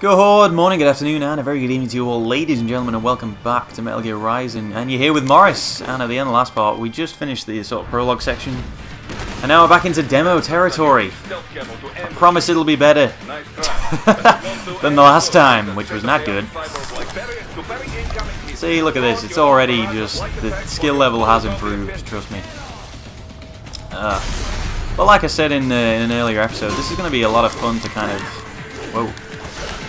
Good morning, good afternoon, and a very good evening to you all, ladies and gentlemen, and welcome back to Metal Gear Rising. And you're here with Morris, and at the end of the last part, we just finished the sort of prologue section, and now we're back into demo territory. I promise it'll be better than the last time, which was not good. See, look at this, it's already just, the skill level has improved, trust me. But like I said in an earlier episode, this is going to be a lot of fun to kind of... Whoa.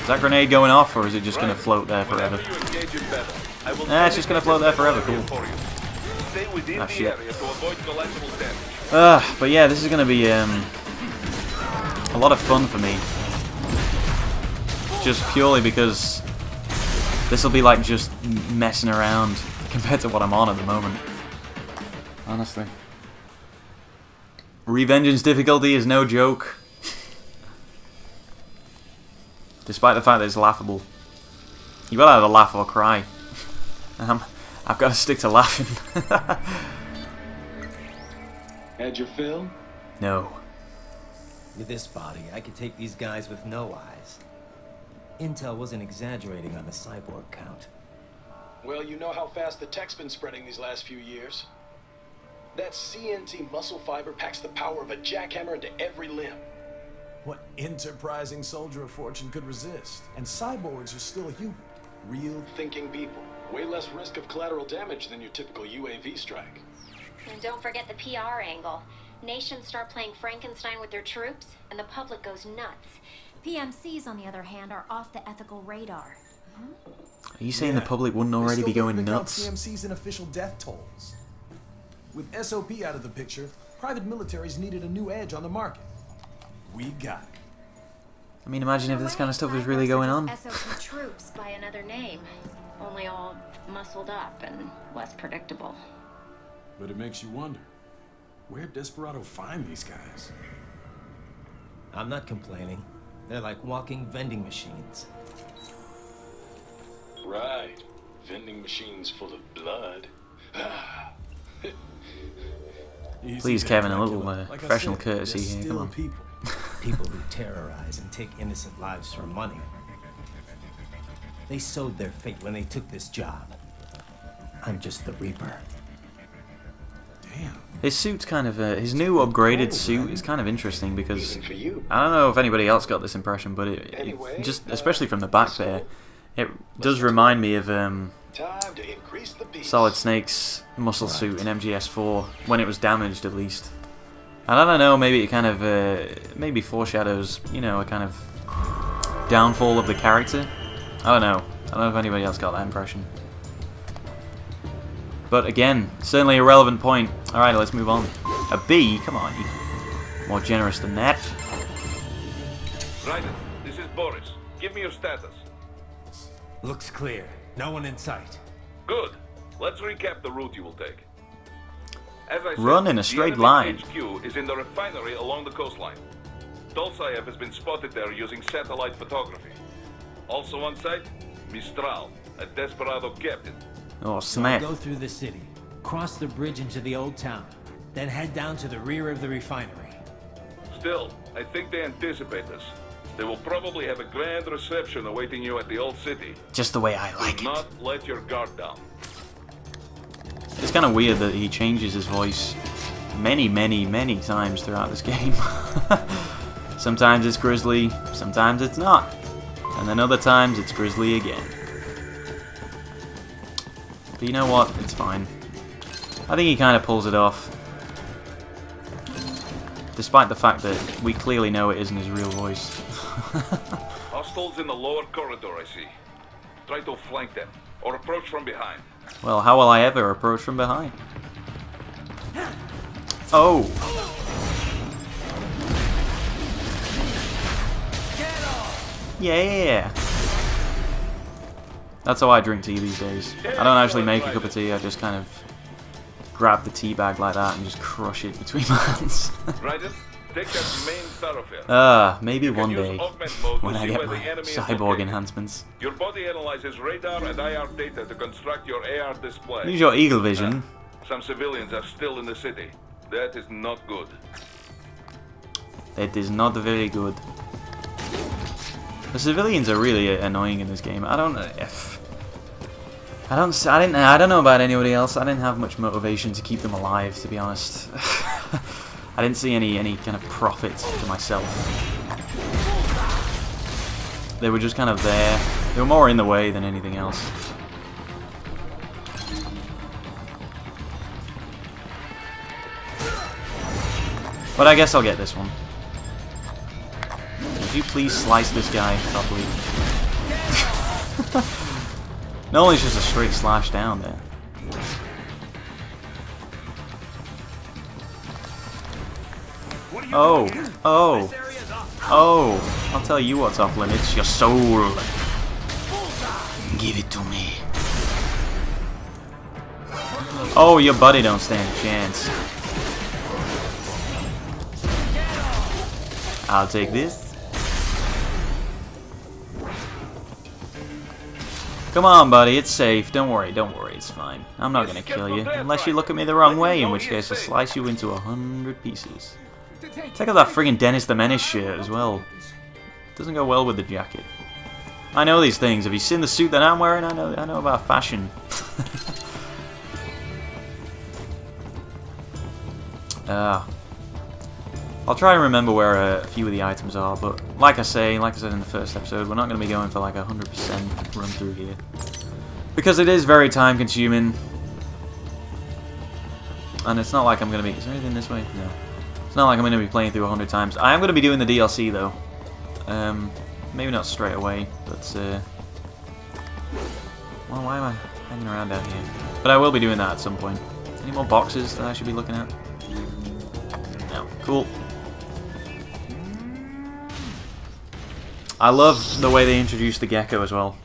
Is that grenade going off, or is it just going to float there forever? Nah, it's just going to float there forever, cool. Ah, shit. But yeah, this is going to be a lot of fun for me. Just purely because this will be like just messing around compared to what I'm on at the moment. Honestly. Revengeance difficulty is no joke. Despite the fact that it's laughable. You gotta either laugh or cry. I've got to stick to laughing. Had your fill? No. With this body, I could take these guys with no eyes. Intel wasn't exaggerating on the cyborg count. Well, you know how fast the tech's been spreading these last few years. That CNT muscle fiber packs the power of a jackhammer into every limb. What enterprising soldier of fortune could resist? And cyborgs are still human. Real thinking people. Way less risk of collateral damage than your typical UAV strike. And don't forget the PR angle. Nations start playing Frankenstein with their troops, and the public goes nuts. PMCs, on the other hand, are off the ethical radar. Are you saying the public wouldn't already be going nuts? PMCs and official death tolls. With SOP out of the picture, private militaries needed a new edge on the market. We got it. I mean, imagine if this kind of stuff was really going on. SOP troops by another name, only all muscled up and less predictable. But it makes you wonder, where'd Desperado find these guys? I'm not complaining. They're like walking vending machines. Right. Vending machines full of blood. Please, Kevin, a little professional courtesy here. Come on. People who terrorize and take innocent lives for money. They sowed their fate when they took this job. I'm just the Reaper. Damn. His suit's kind of his new upgraded suit is kind of interesting because I don't know if anybody else got this impression, but it just, especially from the back there, it does remind me of Solid Snake's muscle suit in MGS4 when it was damaged, at least. And I don't know, maybe it kind of maybe foreshadows, you know, a kind of downfall of the character. I don't know. I don't know if anybody else got that impression. But again, certainly a relevant point. Alright, let's move on. A B? Come on, you more generous than that. Raiden, this is Boris. Give me your status. Looks clear. No one in sight. Good. Let's recap the route you will take. As I said, run in a straight line. HQ is in the refinery along the coastline. Tolsayev has been spotted there using satellite photography. Also on site, Mistral, a Desperado captain. Oh, snap. Go through the city, cross the bridge into the old town, then head down to the rear of the refinery. Still, I think they anticipate us. They will probably have a grand reception awaiting you at the old city. Just the way I like it. Do not let your guard down. It's kind of weird that he changes his voice many times throughout this game. Sometimes it's Grizzly, sometimes it's not. And then other times it's Grizzly again. But you know what? It's fine. I think he kind of pulls it off. Despite the fact that we clearly know it isn't his real voice. Hostiles in the lower corridor, I see. Try to flank them, or approach from behind. Well, how will I ever approach from behind? Oh! Yeah! That's how I drink tea these days. I don't actually make a cup of tea, I just kind of grab the tea bag like that and just crush it between my hands. Raiden, take that main thoroughfare. Maybe one day, when I get my cyborg enhancements. Your body analyzes radar and IR data to construct your AR display. Use your eagle vision. Some civilians are still in the city. That is not good. It is not very good. The civilians are really annoying in this game. I don't know about anybody else. I didn't have much motivation to keep them alive, to be honest. I didn't see any kind of profit to myself. They were just kind of there. They were more in the way than anything else. But I guess I'll get this one. Would you please slice this guy properly? No, it's just a straight slash down there. Oh, oh, oh, I'll tell you what's off limits, your soul. Give it to me. Oh, your buddy don't stand a chance. I'll take this. Come on, buddy, it's safe. Don't worry, it's fine. I'm not gonna kill you, unless you look at me the wrong way, in which case I'll slice you into 100 pieces. Check out that friggin' Dennis the Menace shirt as well. Doesn't go well with the jacket. I know these things. Have you seen the suit that I'm wearing? I know about fashion. I'll try and remember where a few of the items are, but like I said in the first episode, we're not going to be going for like 100% run through here. Because it is very time consuming. And it's not like I'm going to be... Is there anything this way? No. It's not like I'm going to be playing through 100 times. I am going to be doing the DLC though. Maybe not straight away, but... well, why am I hanging around out here? But I will be doing that at some point. Any more boxes that I should be looking at? No. Cool. I love the way they introduced the gecko as well.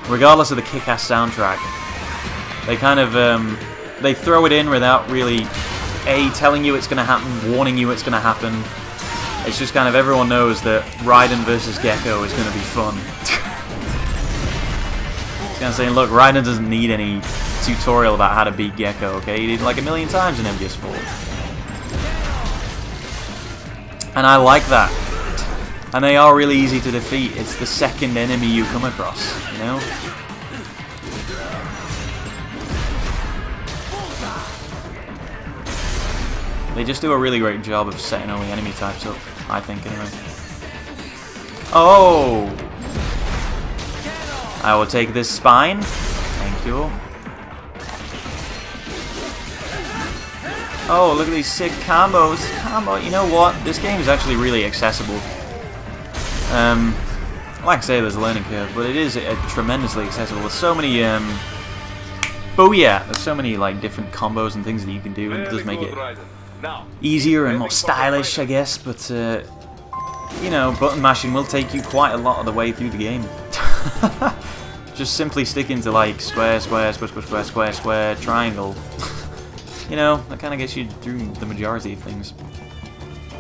Regardless of the kick-ass soundtrack, they kind of they throw it in without really telling you it's going to happen, warning you it's going to happen. It's just kind of everyone knows that Raiden versus Gecko is going to be fun. It's kind of saying, look, Raiden doesn't need any tutorial about how to beat Gecko. Okay, he did like 1,000,000 times in MGS4, and I like that. And they are really easy to defeat. It's the second enemy you come across, you know? They just do a really great job of setting all the enemy types up, I think, anyway. Oh! I will take this spine. Thank you. Oh, look at these sick combos. You know what? This game is actually really accessible. Like I say, there's a learning curve, but it is tremendously accessible. There's so many, there's so many like different combos and things that you can do, and it does make it easier and more stylish, I guess. But you know, button mashing will take you quite a lot of the way through the game. Just simply sticking to like square, square, square, square, square, square, square, triangle. You know, that kind of gets you through the majority of things,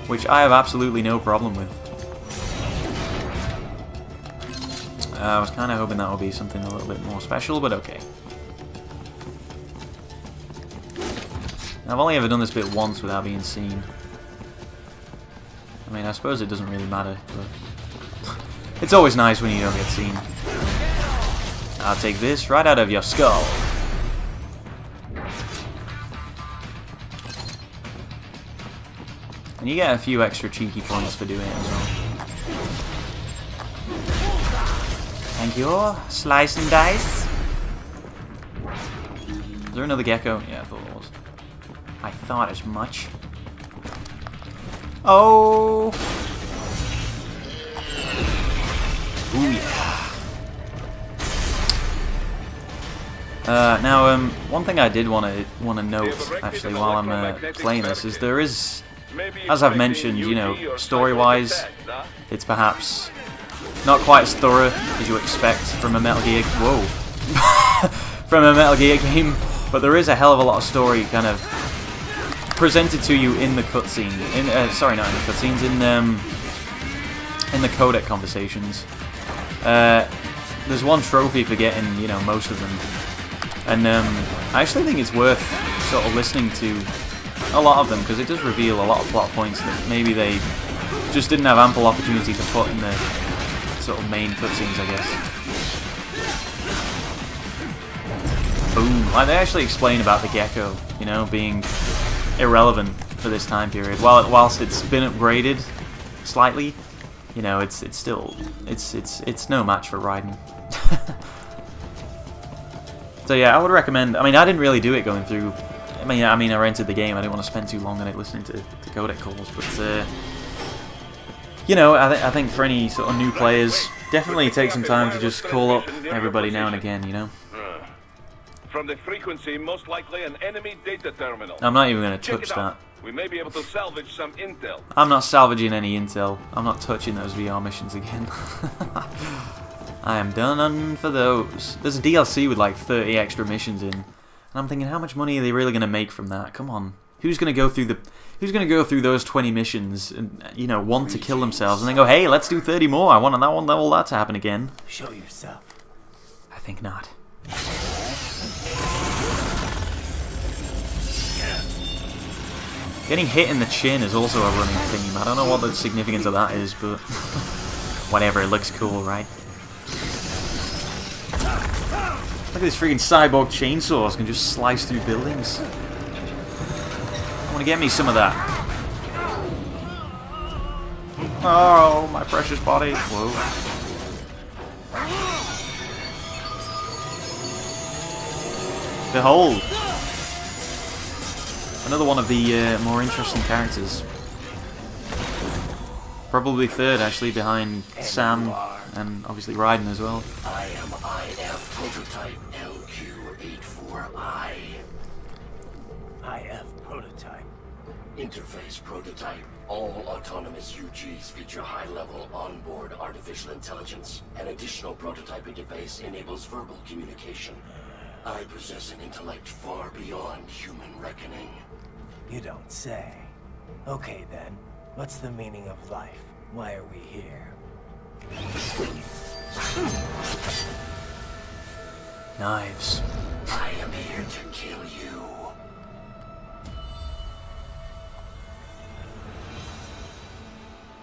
which I have absolutely no problem with. I was kind of hoping that would be something a little bit more special, but okay. I've only ever done this bit once without being seen. I mean, I suppose it doesn't really matter, but it's always nice when you don't get seen. I'll take this right out of your skull. And you get a few extra cheeky points for doing it as well. Thank you. Slice and dice. Is there another gecko? Yeah, I thought there was. I thought as much. Oh! Ooh, yeah. Now, one thing I did want to note, actually, while I'm playing this, is there is, as I've mentioned, you know, story-wise, it's perhaps not quite as thorough as you expect from a Metal Gear. Whoa, from a Metal Gear game, but there is a hell of a lot of story kind of presented to you in the cutscene. Sorry, not in the cutscenes. In the codec conversations. There's one trophy for getting, you know, most of them, and I actually think it's worth sort of listening to a lot of them, because it does reveal a lot of plot points that maybe they just didn't have ample opportunity to put in the sort of main cutscenes, I guess. Boom. Like, they actually explain about the gecko, you know, being irrelevant for this time period. Whilst it's been upgraded slightly, you know, it's still it's no match for Raiden. So yeah, I would recommend. I mean, I didn't really do it going through. I mean, I rented the game. I didn't want to spend too long on it listening to codec calls, but you know, I think for any sort of new players, definitely take some time to just call up everybody now and again, you know. From the frequency, most likely an enemy data terminal. I'm not even going to touch that. We may be able to salvage some intel. I'm not salvaging any intel. I'm not touching those VR missions again. I am done for those. There's a DLC with like 30 extra missions in, and I'm thinking, how much money are they really going to make from that? Come on, who's going to go through those 20 missions and, you know, want to kill themselves and then go, hey, let's do 30 more. I want all that to happen again. Show yourself. I think not. Getting hit in the chin is also a running theme. I don't know what the significance of that is, but whatever, it looks cool, right? Look at this freaking cyborg chainsaws, can just slice through buildings. I want to get me some of that. Oh, my precious body. Whoa. Behold! Another one of the more interesting characters. Probably third, actually, behind Sam and obviously Raiden as well. I am IF prototype LQ84I. IF prototype. Interface prototype. All autonomous UGs feature high-level onboard artificial intelligence. An additional prototype interface enables verbal communication. I possess an intellect far beyond human reckoning. You don't say. Okay then, what's the meaning of life? Why are we here? Knives. I am here to kill you.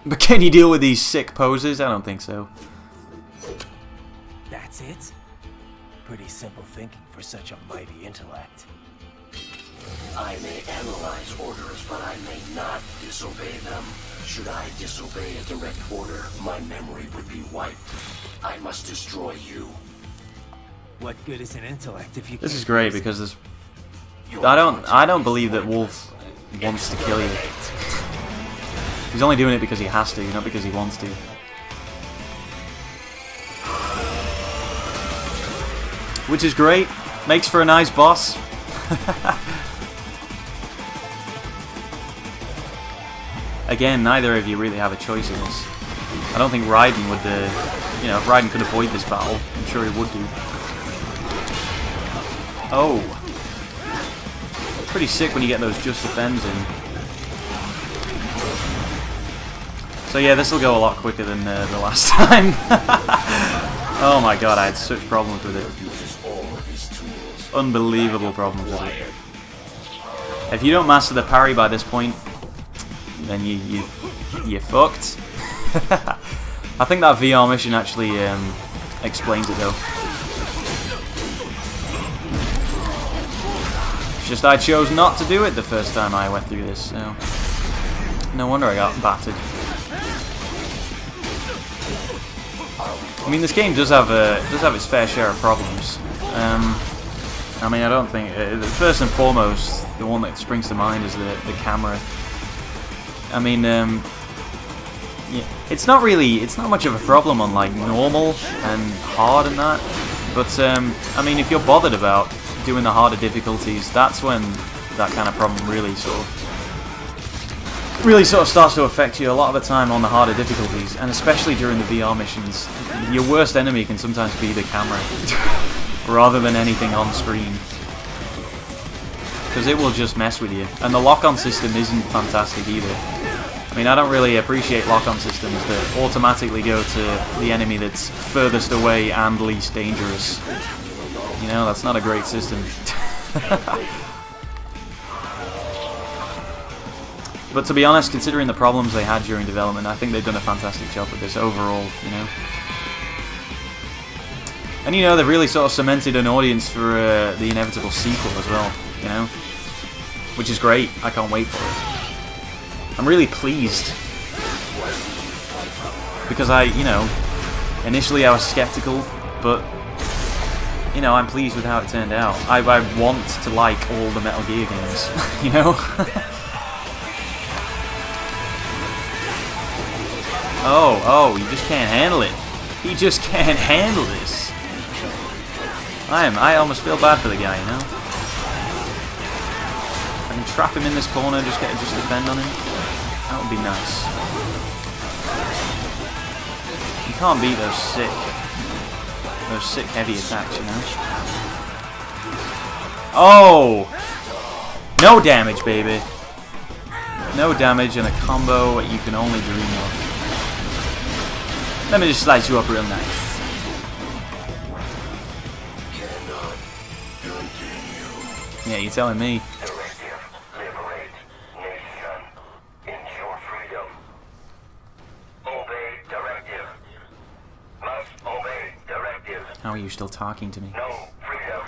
But can you deal with these sick poses? I don't think so. That's it? Pretty simple thinking for such a mighty intellect. I may analyze orders, but I may not disobey them. Should I disobey a direct order, my memory would be wiped. I must destroy you. What good is an intellect if you This can't is great use it? because there's... I don't believe that Wolf wants to kill you. He's only doing it because he has to, not because he wants to. Which is great. Makes for a nice boss. Again, neither of you really have a choice in this. I don't think Raiden would, you know, if Raiden could avoid this battle, I'm sure he would do. Oh. Pretty sick when you get those just defends in. So yeah, this will go a lot quicker than the last time. Oh my god, I had such problems with it. Unbelievable problems with it. If you don't master the parry by this point, then you're fucked. I think that VR mission actually explains it though. It's just I chose not to do it the first time I went through this, so no wonder I got battered. I mean, this game does have its fair share of problems. I mean, I don't think first and foremost, the one that springs to mind is the camera. I mean, yeah, it's not much of a problem on like normal and hard and that. But I mean, if you're bothered about doing the harder difficulties, that's when that kind of problem really sort of starts to affect you a lot of the time on the harder difficulties, and especially during the VR missions. Your worst enemy can sometimes be the camera rather than anything on screen, because it will just mess with you. And the lock-on system isn't fantastic either. I mean, I don't really appreciate lock-on systems that automatically go to the enemy that's furthest away and least dangerous. You know, that's not a great system. But to be honest, considering the problems they had during development, I think they've done a fantastic job with this overall, you know. And you know, they've really sort of cemented an audience for the inevitable sequel as well, you know. Which is great, I can't wait for it. I'm really pleased. Because you know, initially I was skeptical, but, you know, I'm pleased with how it turned out. I want to like all the Metal Gear games, you know. Oh, you just can't handle it. He just can't handle this. I almost feel bad for the guy, you know. I can trap him in this corner, just defend on him. That would be nice. You can't beat those sick heavy attacks, you know. Oh! No damage, baby. No damage and a combo you can only dream of. Let me just slice you up real nice. Yeah, you're telling me. How are you still talking to me? No freedom.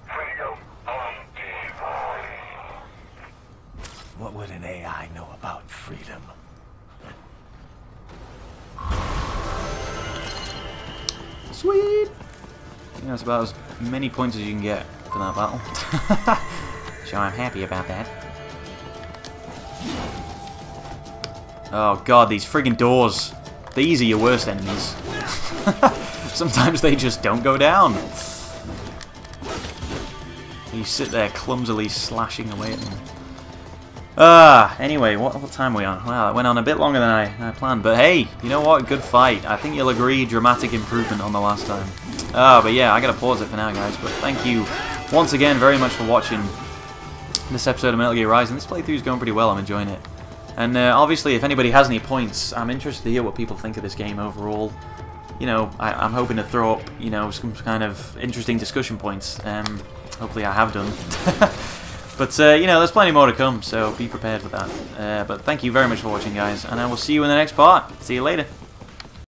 Freedom on device. What would an AI know about freedom? Sweet! I think that's about as many points as you can get for that battle. So I'm happy about that. Oh god, these friggin' doors. These are your worst enemies. Sometimes they just don't go down. You sit there clumsily slashing away at them. Anyway, what time are we on? Wow, it went on a bit longer than I planned. But hey, you know what? Good fight. I think you'll agree, dramatic improvement on the last time. But yeah, I gotta pause it for now, guys. But thank you once again very much for watching this episode of Metal Gear Rising. This playthrough is going pretty well. I'm enjoying it. And obviously, if anybody has any points, I'm interested to hear what people think of this game overall. You know, I'm hoping to throw up, you know, some kind of interesting discussion points. Hopefully I have done. But, you know, there's plenty more to come, so be prepared for that. But thank you very much for watching, guys, and I will see you in the next part. See you later.